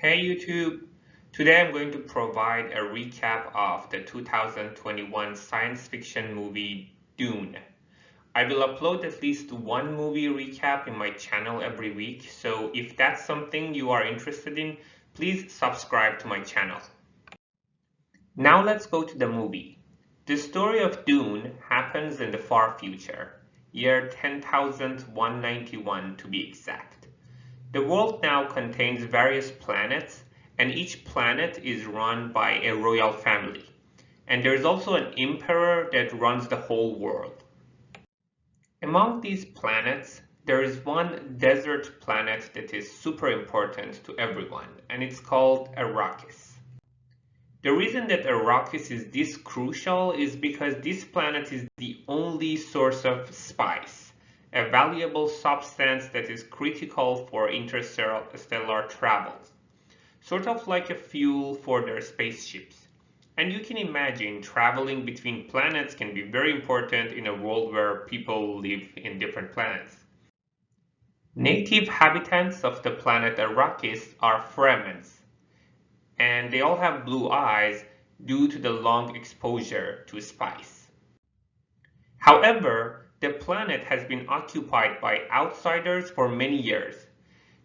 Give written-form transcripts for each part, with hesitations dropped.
Hey YouTube! Today I'm going to provide a recap of the 2021 science fiction movie Dune. I will upload at least one movie recap in my channel every week, so if that's something you are interested in, please subscribe to my channel. Now let's go to the movie. The story of Dune happens in the far future, year 10,191 to be exact. The world now contains various planets, and each planet is run by a royal family. And there is also an emperor that runs the whole world. Among these planets, there is one desert planet that is super important to everyone, and it's called Arrakis. The reason that Arrakis is this crucial is because this planet is the only source of spice, a valuable substance that is critical for interstellar travel, sort of like a fuel for their spaceships. And you can imagine traveling between planets can be very important in a world where people live in different planets. Native inhabitants of the planet Arrakis are Fremens, and they all have blue eyes due to the long exposure to spice. However, the planet has been occupied by outsiders for many years.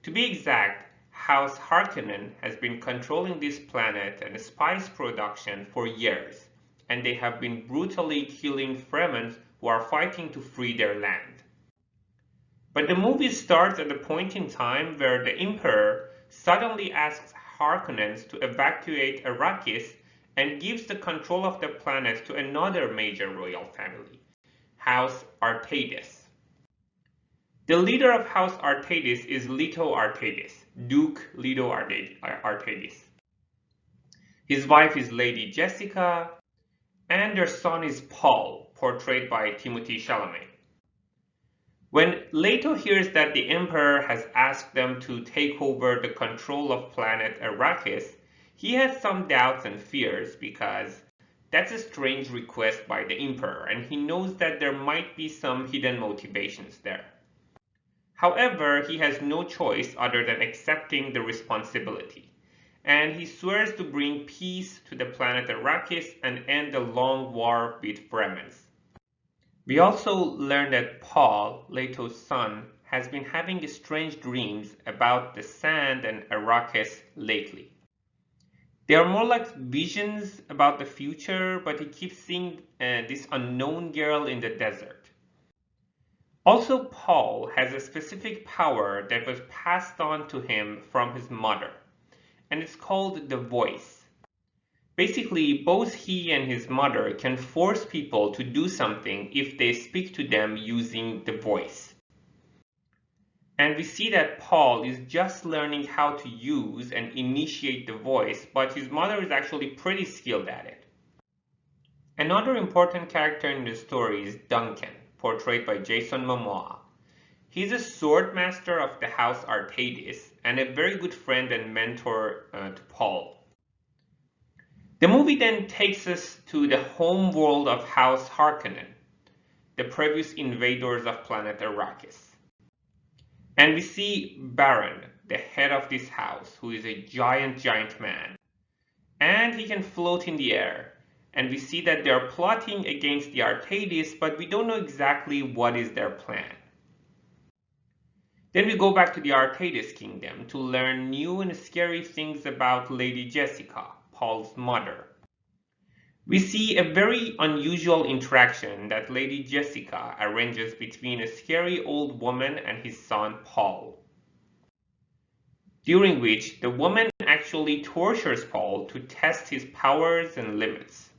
To be exact, House Harkonnen has been controlling this planet and spice production for years, and they have been brutally killing Fremens who are fighting to free their land. But the movie starts at a point in time where the Emperor suddenly asks Harkonnens to evacuate Arrakis and gives the control of the planet to another major royal family, House Atreides. The leader of House Atreides is Leto Atreides, Duke Leto Atreides. His wife is Lady Jessica, and their son is Paul, portrayed by Timothée Chalamet. When Leto hears that the Emperor has asked them to take over the control of planet Arrakis, he has some doubts and fears because that's a strange request by the Emperor, and he knows that there might be some hidden motivations there. However, he has no choice other than accepting the responsibility, and he swears to bring peace to the planet Arrakis and end the long war with Fremens. We also learn that Paul, Leto's son, has been having strange dreams about the sand and Arrakis lately. They are more like visions about the future, but he keeps seeing this unknown girl in the desert. Also, Paul has a specific power that was passed on to him from his mother, and it's called the voice. Basically, both he and his mother can force people to do something if they speak to them using the voice. And we see that Paul is just learning how to use and initiate the voice, but his mother is actually pretty skilled at it. Another important character in the story is Duncan, portrayed by Jason Momoa. He's a sword master of the House Atreides and a very good friend and mentor to Paul. The movie then takes us to the home world of House Harkonnen, the previous invaders of planet Arrakis. And we see Baron, the head of this house, who is a giant man. And he can float in the air. And we see that they are plotting against the Atreides, but we don't know exactly what is their plan. Then we go back to the Atreides kingdom to learn new and scary things about Lady Jessica, Paul's mother. We see a very unusual interaction that Lady Jessica arranges between a scary old woman and his son Paul, during which the woman actually tortures Paul to test his powers and limits.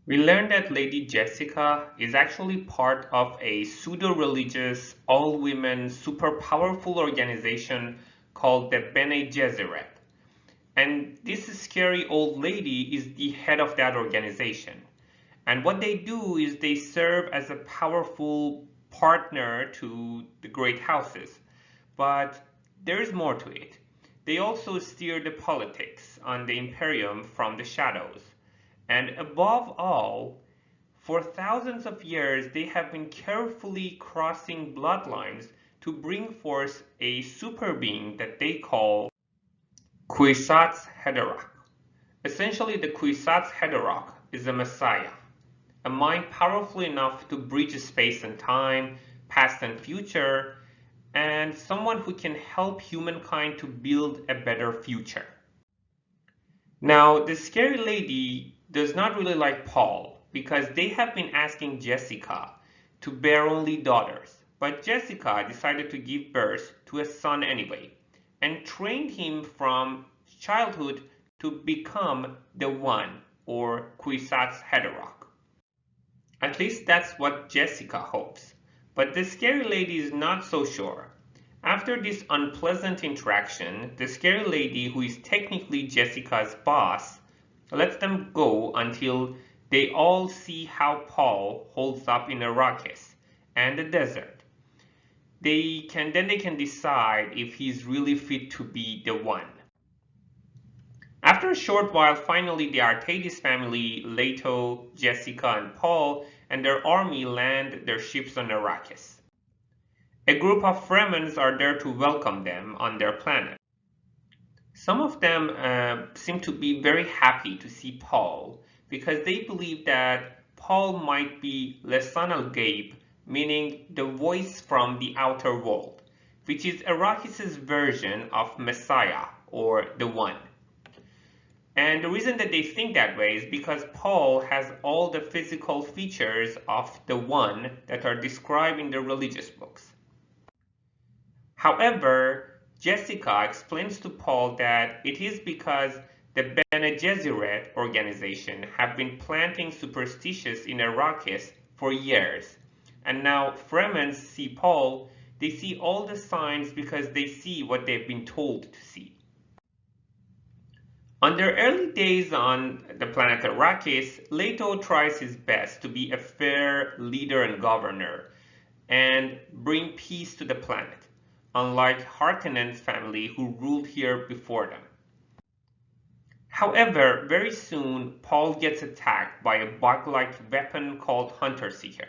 We learn that Lady Jessica is actually part of a pseudo-religious, all-women, super powerful organization called the Bene Gesserit. And this scary old lady is the head of that organization. And what they do is they serve as a powerful partner to the great houses. But there is more to it. They also steer the politics on the Imperium from the shadows. And above all, for thousands of years, they have been carefully crossing bloodlines to bring forth a super being that they call Kwisatz Haderach. Essentially, the Kwisatz Haderach is a messiah, a mind powerful enough to bridge space and time, past and future, and someone who can help humankind to build a better future. Now, the scary lady does not really like Paul because they have been asking Jessica to bear only daughters, but Jessica decided to give birth to a son anyway and trained him from childhood to become the One, or Kwisatz Haderach. At least that's what Jessica hopes. But the scary lady is not so sure. After this unpleasant interaction, the scary lady, who is technically Jessica's boss, lets them go until they all see how Paul holds up in Arrakis and the desert. Then they can decide if he's really fit to be the One. After a short while, finally the Artadis family, Leto, Jessica, and Paul, and their army land their ships on Arrakis. A group of Fremens are there to welcome them on their planet. Some of them seem to be very happy to see Paul because they believe that Paul might be Lesan al-Gaib, meaning the voice from the outer world, which is Arrakis' version of Messiah, or the One. And the reason that they think that way is because Paul has all the physical features of the One that are described in the religious books. However, Jessica explains to Paul that it is because the Bene Gesserit organization have been planting superstitions in Arrakis for years. And now Fremens see Paul, they see all the signs because they see what they've been told to see. On their early days on the planet Arrakis, Leto tries his best to be a fair leader and governor and bring peace to the planet, unlike Harkonnen's family who ruled here before them. However, very soon, Paul gets attacked by a bug-like weapon called Hunter Seeker.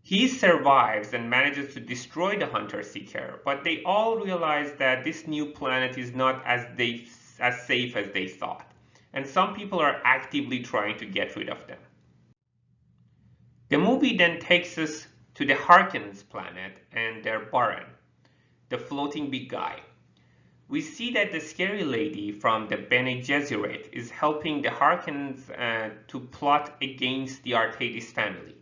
He survives and manages to destroy the Hunter Seeker, but they all realize that this new planet is not as safe as they thought, and some people are actively trying to get rid of them. The movie then takes us to the Harkonnens planet and their Baron, the floating big guy. We see that the scary lady from the Bene Gesserit is helping the Harkonnens to plot against the Artadis family.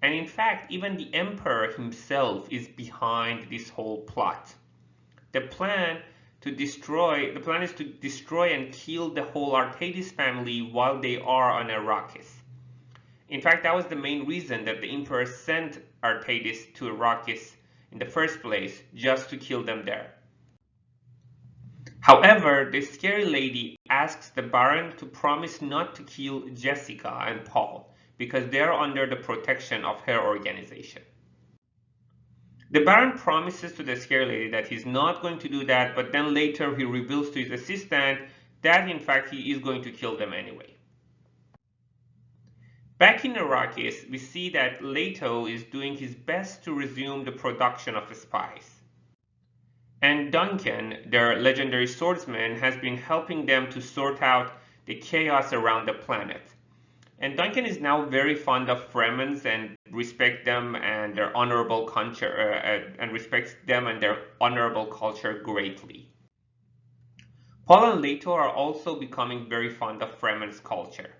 And in fact, even the Emperor himself is behind this whole plot. The plan is to destroy and kill the whole Artadis family while they are on Arrakis. In fact, that was the main reason that the Emperor sent Artadis to Arrakis in the first place, just to kill them there. However, the scary lady asks the Baron to promise not to kill Jessica and Paul, because they are under the protection of her organization. The Baron promises to the scary lady that he's not going to do that, but then later he reveals to his assistant that in fact he is going to kill them anyway. Back in Arrakis, we see that Leto is doing his best to resume the production of the spice. And Duncan, their legendary swordsman, has been helping them to sort out the chaos around the planet. And Duncan is now very fond of Fremens and respects them and their honorable culture greatly. Paul and Leto are also becoming very fond of Fremen's culture.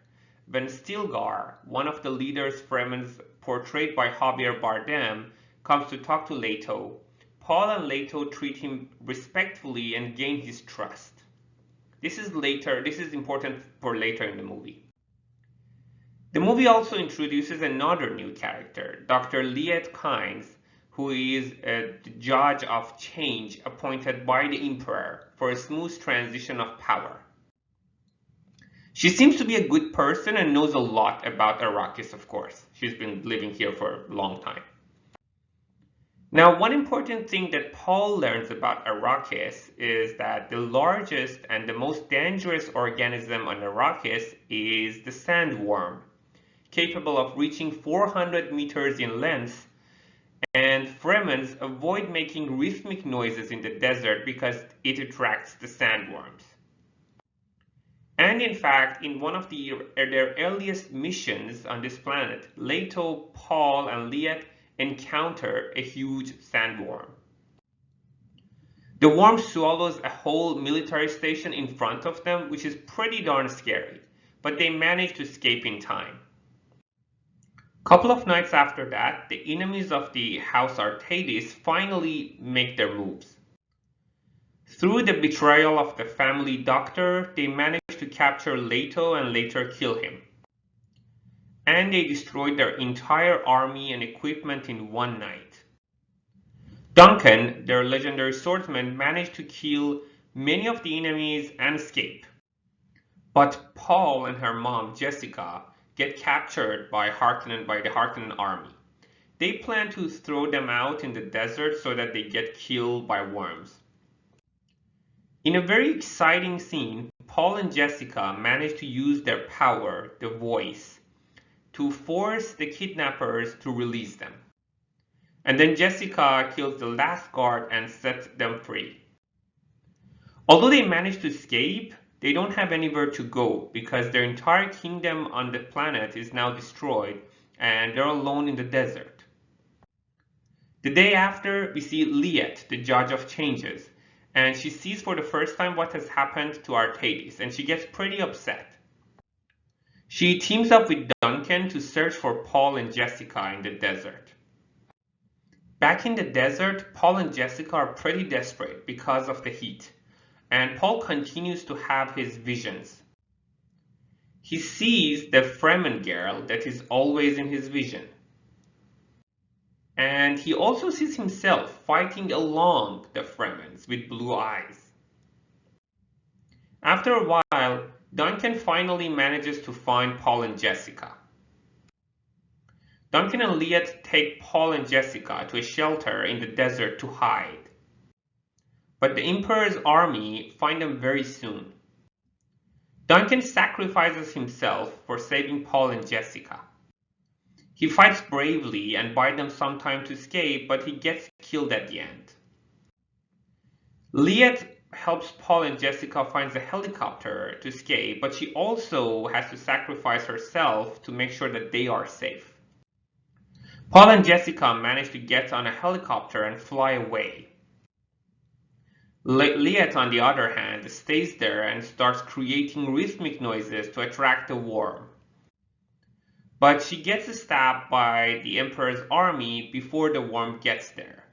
When Stilgar, one of the leaders Fremens portrayed by Javier Bardem, comes to talk to Leto, Paul and Leto treat him respectfully and gain his trust. This is important for later in the movie. The movie also introduces another new character, Dr. Liet Kynes, who is the judge of change appointed by the Emperor for a smooth transition of power. She seems to be a good person and knows a lot about Arrakis, of course. She's been living here for a long time. Now, one important thing that Paul learns about Arrakis is that the largest and the most dangerous organism on Arrakis is the sandworm, capable of reaching 400 meters in length and Fremens avoid making rhythmic noises in the desert because it attracts the sandworms. And in fact, in one of their earliest missions on this planet, Leto, Paul, and Liet encounter a huge sandworm. The worm swallows a whole military station in front of them, which is pretty darn scary, but they manage to escape in time. Couple of nights after that, the enemies of the House Artades finally make their moves. Through the betrayal of the family doctor, they manage to capture Leto and later kill him. And they destroyed their entire army and equipment in one night. Duncan, their legendary swordsman, managed to kill many of the enemies and escape. But Paul and her mom, Jessica, get captured by the Harkonnen army. They plan to throw them out in the desert so that they get killed by worms. In a very exciting scene, Paul and Jessica manage to use their power, the voice, to force the kidnappers to release them. And then Jessica kills the last guard and sets them free. Although they manage to escape, they don't have anywhere to go because their entire kingdom on the planet is now destroyed and they're alone in the desert. The day after, we see Liet, the judge of changes, and she sees for the first time what has happened to Artades, and she gets pretty upset. She teams up with Duncan to search for Paul and Jessica in the desert. Back in the desert, Paul and Jessica are pretty desperate because of the heat, and Paul continues to have his visions. He sees the Fremen girl that is always in his vision. And he also sees himself fighting along the Fremens with blue eyes. After a while, Duncan finally manages to find Paul and Jessica. Duncan and Liet take Paul and Jessica to a shelter in the desert to hide. But the Emperor's army find them very soon. Duncan sacrifices himself for saving Paul and Jessica. He fights bravely and buys them some time to escape, but he gets killed at the end. Liet helps Paul and Jessica find a helicopter to escape, but she also has to sacrifice herself to make sure that they are safe. Paul and Jessica manage to get on a helicopter and fly away. Liet, on the other hand, stays there and starts creating rhythmic noises to attract the worm. But she gets stabbed by the Emperor's army before the worm gets there.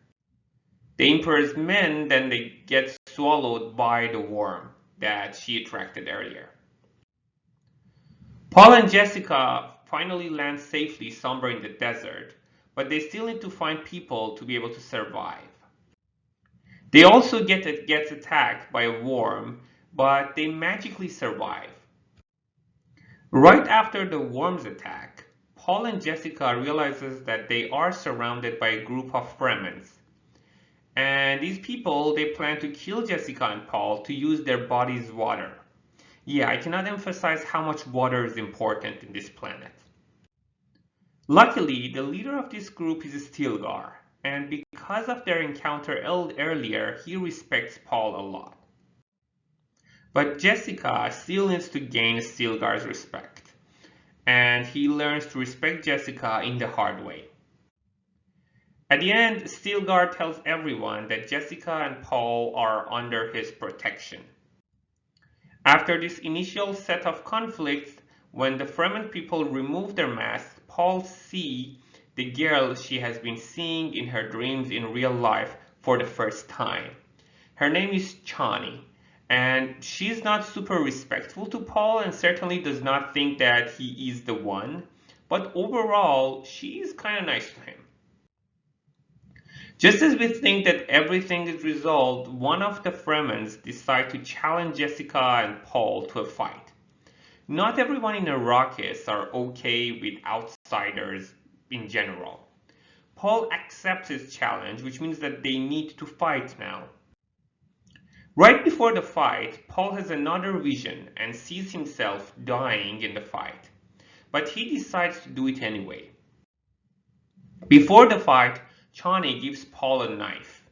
The Emperor's men then get swallowed by the worm that she attracted earlier. Paul and Jessica finally land safely somewhere in the desert, but they still need to find people to be able to survive. They also get attacked by a worm, but they magically survive. Right after the worm's attack, Paul and Jessica realizes that they are surrounded by a group of Fremens. And these people, they plan to kill Jessica and Paul to use their body's water. Yeah, I cannot emphasize how much water is important in this planet. Luckily, the leader of this group is Stilgar, and because of their encounter earlier, he respects Paul a lot. But Jessica still needs to gain Stilgar's respect, and he learns to respect Jessica in the hard way. At the end, Stilgar tells everyone that Jessica and Paul are under his protection. After this initial set of conflicts, when the Fremen people remove their masks, Paul sees the girl she has been seeing in her dreams in real life for the first time. Her name is Chani, and she's not super respectful to Paul and certainly does not think that he is the one, but overall, she is kind of nice to him. Just as we think that everything is resolved, one of the Fremens decide to challenge Jessica and Paul to a fight. Not everyone in Arrakis are okay with outsiders in general. Paul accepts his challenge, which means that they need to fight now. Right before the fight, Paul has another vision and sees himself dying in the fight, but he decides to do it anyway. Before the fight, Chani gives Paul a knife.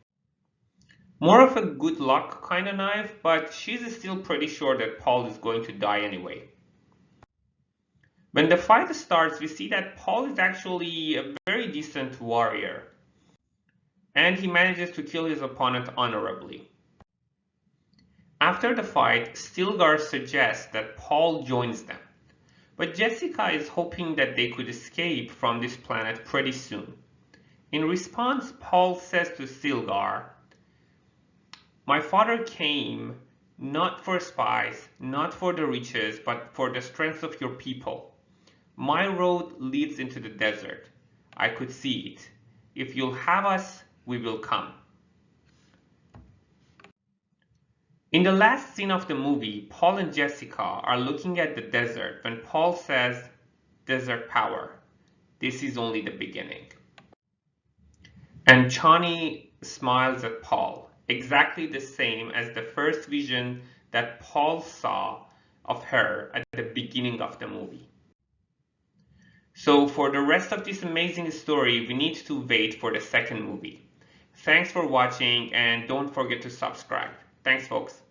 More of a good luck kind of knife, but she's still pretty sure that Paul is going to die anyway. When the fight starts, we see that Paul is actually a very decent warrior, and he manages to kill his opponent honorably. After the fight, Stilgar suggests that Paul joins them, but Jessica is hoping that they could escape from this planet pretty soon. In response, Paul says to Stilgar, "My father came not for spies, not for the riches, but for the strength of your people. My road leads into the desert. I could see it. If you'll have us, we will come." In the last scene of the movie, Paul and Jessica are looking at the desert when Paul says, "Desert power. This is only the beginning." And Chani smiles at Paul, exactly the same as the first vision that Paul saw of her at the beginning of the movie. So for the rest of this amazing story, we need to wait for the second movie. Thanks for watching, and don't forget to subscribe. Thanks, folks.